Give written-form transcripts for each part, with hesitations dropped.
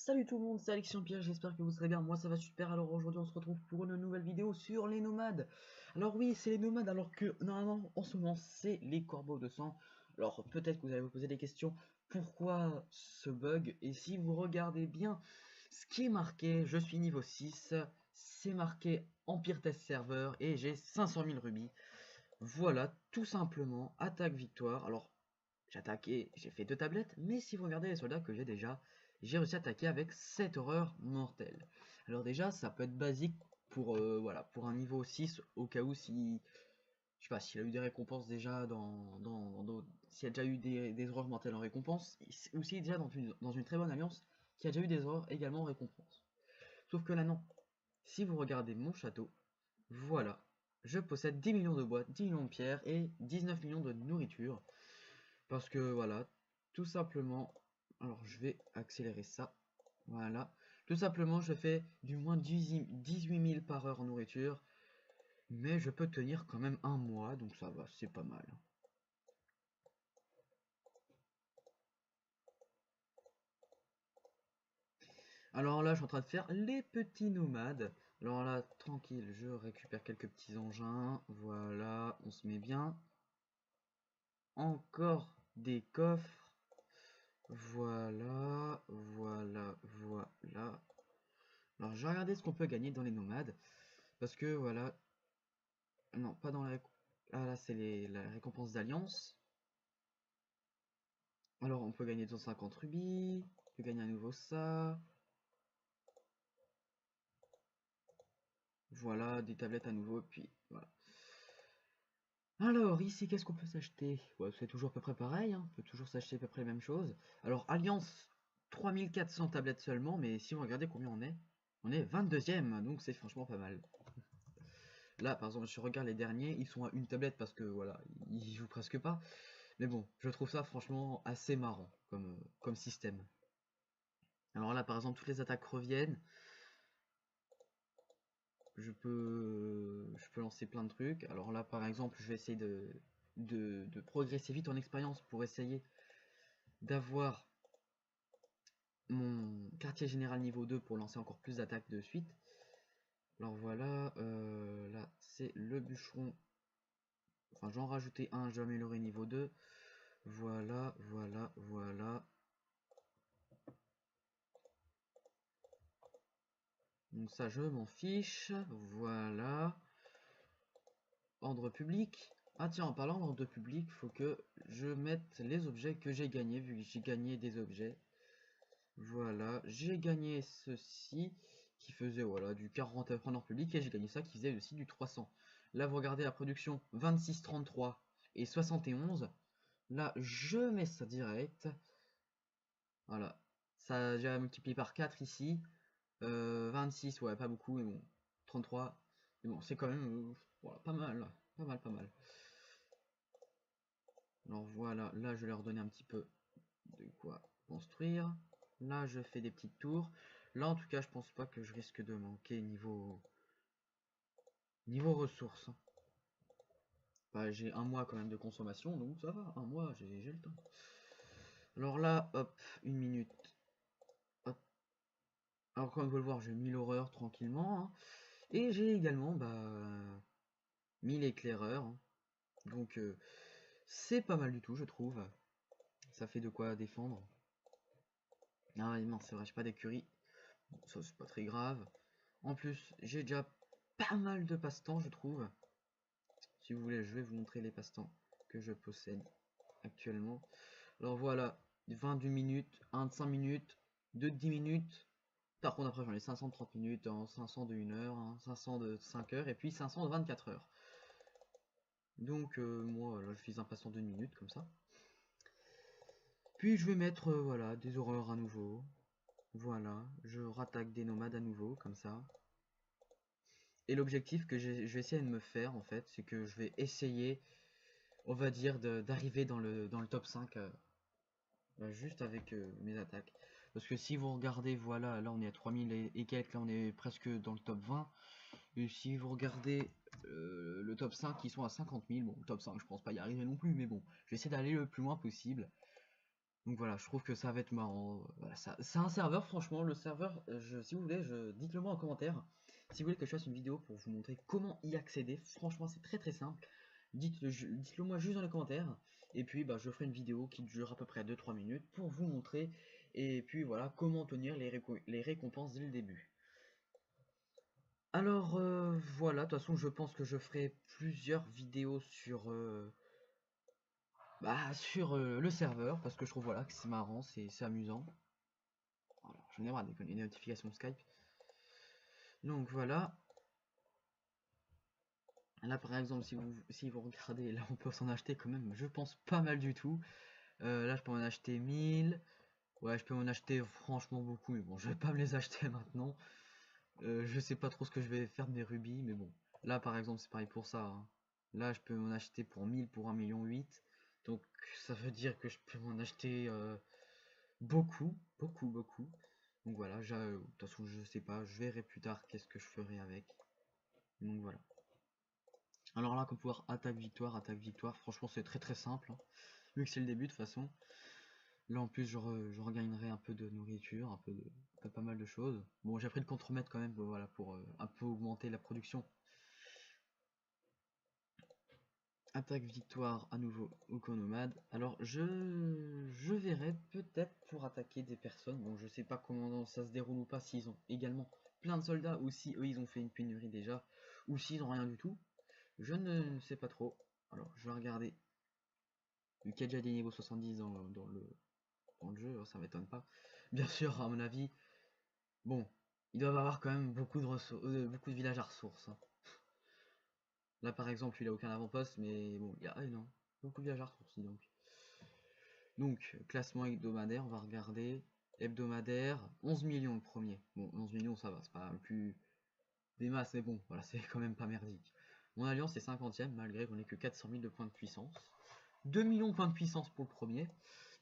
Salut tout le monde, c'est Alexion Pierre, j'espère que vous serez bien, moi ça va super. Alors aujourd'hui on se retrouve pour une nouvelle vidéo sur les nomades. Alors oui, c'est les nomades, alors que normalement en ce moment c'est les corbeaux de sang. Alors peut-être que vous allez vous poser des questions, pourquoi ce bug? Et si vous regardez bien ce qui est marqué, je suis niveau 6, c'est marqué Empire Test Server et j'ai 500 000 rubis. Voilà, tout simplement, attaque victoire. Alors j'ai attaqué, j'ai fait 2 tablettes, mais si vous regardez les soldats que j'ai déjà, j'ai réussi à attaquer avec 7 horreurs mortelles. Alors déjà, ça peut être basique pour, voilà, pour un niveau 6, au cas où si, je sais pas, s'il a eu des récompenses déjà s'il y a déjà eu des horreurs mortelles en récompense, ou s'il est déjà dans une très bonne alliance, qui a déjà eu des horreurs également en récompense. Sauf que là non, si vous regardez mon château, voilà, je possède 10 millions de bois, 10 millions de pierres et 19 millions de nourriture. Parce que voilà, tout simplement, alors je vais accélérer ça, voilà, tout simplement je fais du moins 18 000 par heure en nourriture, mais je peux tenir quand même un mois, donc ça va, c'est pas mal. Alors là, je suis en train de faire les petits nomades. Alors là, tranquille, je récupère quelques petits engins, voilà, on se met bien. Encore des coffres, voilà, voilà, voilà. Alors, je vais regarder ce qu'on peut gagner dans les nomades. Parce que, voilà. Non, pas dans la... Ah, là, c'est la récompense d'alliance. Alors, on peut gagner 250 rubis. On peut gagner à nouveau ça. Voilà, des tablettes à nouveau. Puis, voilà. Alors, ici, qu'est-ce qu'on peut s'acheter? Ouais, c'est toujours à peu près pareil. Hein. On peut toujours s'acheter à peu près la même chose. Alors, alliance, 3400 tablettes seulement. Mais si vous regardez combien on est 22e. Donc, c'est franchement pas mal. Là, par exemple, je regarde les derniers, ils sont à une tablette parce que voilà, ils jouent presque pas. Mais bon, je trouve ça franchement assez marrant comme système. Alors là, par exemple, toutes les attaques reviennent. Je peux lancer plein de trucs. Alors là, par exemple, je vais essayer de progresser vite en expérience pour essayer d'avoir mon quartier général niveau 2 pour lancer encore plus d'attaques de suite. Alors voilà, là, c'est le bûcheron. Enfin, j'en rajouter un, je vais améliorer niveau 2. Voilà, voilà, voilà. Donc ça, je m'en fiche. Voilà. Ordre public. Ah tiens, en parlant d'ordre public, faut que je mette les objets que j'ai gagnés, vu que j'ai gagné des objets. Voilà, j'ai gagné ceci, qui faisait voilà du 40 à prendre ordre public, et j'ai gagné ça, qui faisait aussi du 300. Là, vous regardez la production, 26, 33 et 71. Là, je mets ça direct. Voilà. Ça, j'ai multiplié par 4 ici. 26, ouais, pas beaucoup, mais bon. 33, mais bon, c'est quand même voilà, pas mal, pas mal, pas mal. Alors voilà, là je vais leur donner un petit peu de quoi construire. Là je fais des petites tours. Là en tout cas je pense pas que je risque de manquer niveau ressources. Bah, j'ai un mois quand même de consommation, donc ça va, un mois, j'ai le temps. Alors là, hop, une minute. Hop. Alors comme vous pouvez le voir, j'ai mis l'horreur tranquillement. Hein. Et j'ai également 1000 éclaireurs. Hein. Donc c'est pas mal du tout, je trouve. Ça fait de quoi défendre. Ah non, c'est vrai, j'ai pas d'écurie. Bon, ça c'est pas très grave. En plus, j'ai déjà pas mal de passe-temps, je trouve. Si vous voulez, je vais vous montrer les passe-temps que je possède actuellement. Alors voilà, 22 minutes, 1 de 5 minutes, 2 de 10 minutes. Par contre, après, j'en ai 500 de 30 minutes, 500 de 1 heure, 500 de 5 heures, et puis 500 de 24 heures. Donc, moi, là, je fais un passe-temps de 1 minute, comme ça. Puis, je vais mettre, voilà, des horreurs à nouveau. Voilà, je rattaque des nomades à nouveau, comme ça. Et l'objectif que je vais essayer de me faire, en fait, c'est que je vais essayer, on va dire, d'arriver dans le top 5, juste avec mes attaques. Parce que si vous regardez, voilà, là on est à 3000 et quelques, là on est presque dans le top 20. Et si vous regardez le top 5, ils sont à 50 000. Bon, le top 5, je pense pas y arriver non plus, mais bon, je vais essayer d'aller le plus loin possible. Donc voilà, je trouve que ça va être marrant. Voilà, c'est un serveur, franchement, le serveur, si vous voulez, dites-le moi en commentaire. Si vous voulez que je fasse une vidéo pour vous montrer comment y accéder, franchement, c'est très très simple. Dites-le moi juste dans les commentaires. Et puis, bah, je ferai une vidéo qui dure à peu près 2-3 minutes pour vous montrer. Et puis voilà, comment tenir les récompenses dès le début. Alors, voilà, de toute façon, je pense que je ferai plusieurs vidéos sur le serveur, parce que je trouve voilà, que c'est marrant, c'est amusant. Voilà, j'en ai marre des notifications Skype. Donc voilà. Là par exemple, si vous regardez, là on peut s'en acheter quand même, je pense pas mal du tout. Là je peux en acheter 1000. Ouais, je peux en acheter franchement beaucoup, mais bon, je vais pas me les acheter maintenant. Je sais pas trop ce que je vais faire de mes rubis, mais bon. Là par exemple, c'est pareil pour ça, hein. Là je peux en acheter pour 1000 pour 1,8 million. Donc ça veut dire que je peux m'en acheter beaucoup, beaucoup, beaucoup. Donc voilà, de toute façon je sais pas, je verrai plus tard qu'est-ce que je ferai avec. Donc voilà. Alors là, comme pouvoir attaque victoire, franchement c'est très très simple, hein. Vu que c'est le début de toute façon. Là en plus je regagnerai un peu de nourriture, pas mal de choses. Bon, j'ai pris le contremaître quand même, voilà, pour un peu augmenter la production. Attaque victoire à nouveau au camp nomade. Alors je verrai peut-être pour attaquer des personnes. Bon, je sais pas comment ça se déroule ou pas, s'ils ont également plein de soldats ou si eux ils ont fait une pénurie déjà, ou s'ils ont rien du tout. Je ne sais pas trop. Alors je vais regarder. Vu qu'il y a déjà des niveaux 70 dans le jeu, ça m'étonne pas. Bien sûr, à mon avis, bon, ils doivent avoir quand même beaucoup de villages à ressources, hein. Là par exemple, il a aucun avant-poste, mais bon, il y a non, beaucoup de villages à ressources donc. Donc, classement hebdomadaire, on va regarder. Hebdomadaire, 11 millions le premier. Bon, 11 millions ça va, c'est pas le plus des masses, mais bon, voilà, c'est quand même pas merdique. Mon alliance est 50ème, malgré qu'on ait que 400 000 de points de puissance. 2 millions de points de puissance pour le premier.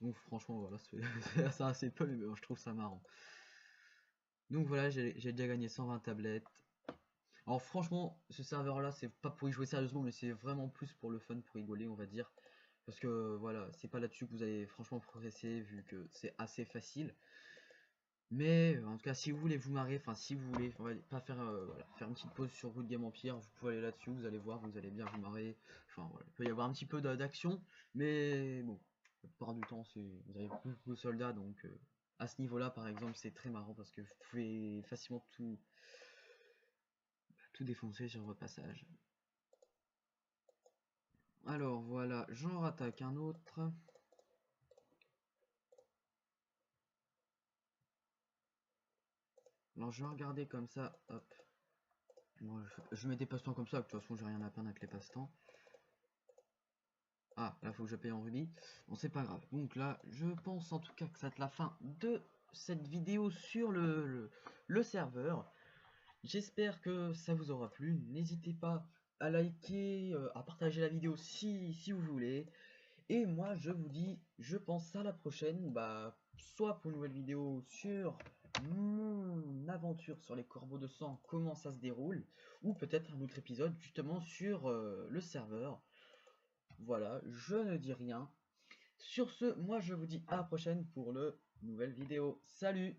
Donc franchement, voilà, c'est assez peu, mais bon, je trouve ça marrant. Donc voilà, j'ai déjà gagné 120 tablettes. Alors franchement, ce serveur-là, c'est pas pour y jouer sérieusement, mais c'est vraiment plus pour le fun, pour rigoler, on va dire. Parce que voilà, c'est pas là-dessus que vous allez franchement progresser, vu que c'est assez facile. Mais en tout cas, si vous voulez vous marrer, enfin si vous voulez pas faire, voilà, faire une petite pause sur Root Game Empire, vous pouvez aller là-dessus, vous allez voir, vous allez bien vous marrer. Enfin voilà, il peut y avoir un petit peu d'action, mais bon, la plupart du temps, vous avez beaucoup de soldats, donc à ce niveau-là, par exemple, c'est très marrant parce que vous pouvez facilement tout défoncer sur votre passage. Alors voilà, j'en rattaque un autre. Alors je vais regarder comme ça, hop. Bon, je mets des passe-temps comme ça, de toute façon j'ai rien à perdre avec les passe-temps. Ah, là faut que je paye en rubis. Bon, c'est pas grave. Donc là, je pense en tout cas que ça va être la fin de cette vidéo sur le serveur. J'espère que ça vous aura plu. N'hésitez pas à liker, à partager la vidéo si vous voulez. Et moi, je vous dis, je pense à la prochaine, soit pour une nouvelle vidéo sur mon aventure sur les corbeaux de sang, comment ça se déroule, ou peut-être un autre épisode justement sur le serveur. Voilà, je ne dis rien. Sur ce, moi je vous dis à la prochaine pour le nouvelle vidéo. Salut!